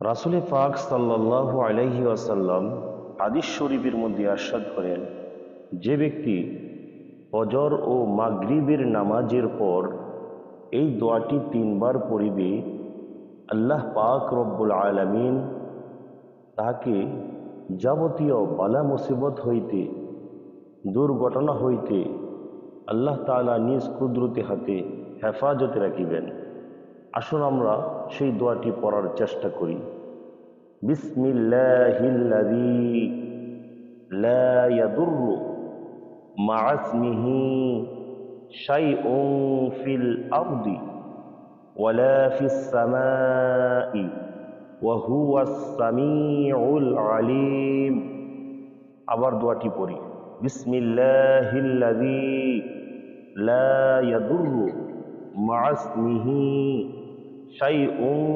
রাসূল পাক সাল্লাল্লাহু আলাইহি ওয়াসাল্লাম হাদিস শরীফের মধ্যে ইরশাদ করেন, যে ব্যক্তি ফজর ও মাগরিবের নামাজের পর এই দোয়াটি 3 বার পড়িবে, আল্লাহ পাক রব্বুল আলামিন তাহাকে যাবতীয় বালা মুসিবত হইতে, দুর্ঘটনা হইতে আল্লাহ তাআলা নিজ কুদরতি হাতে হেফাজতে রাখিবেন। আসুন আমরা সেই দোয়াটি পড়ার চেষ্টা করি। বিসমিল্লাহিল্লাযী লা ইয়াদুররু মা ইসমিহি শাইউন ফিল আরদি ওয়ালা ফিস সামাই ওয়া হুয়াস সামিউল আলিম। আবার দোয়াটি পড়ি। বিসমিল্লাহিল্লাযী লা ইয়াদুররু মা ইসমিহি শাইউন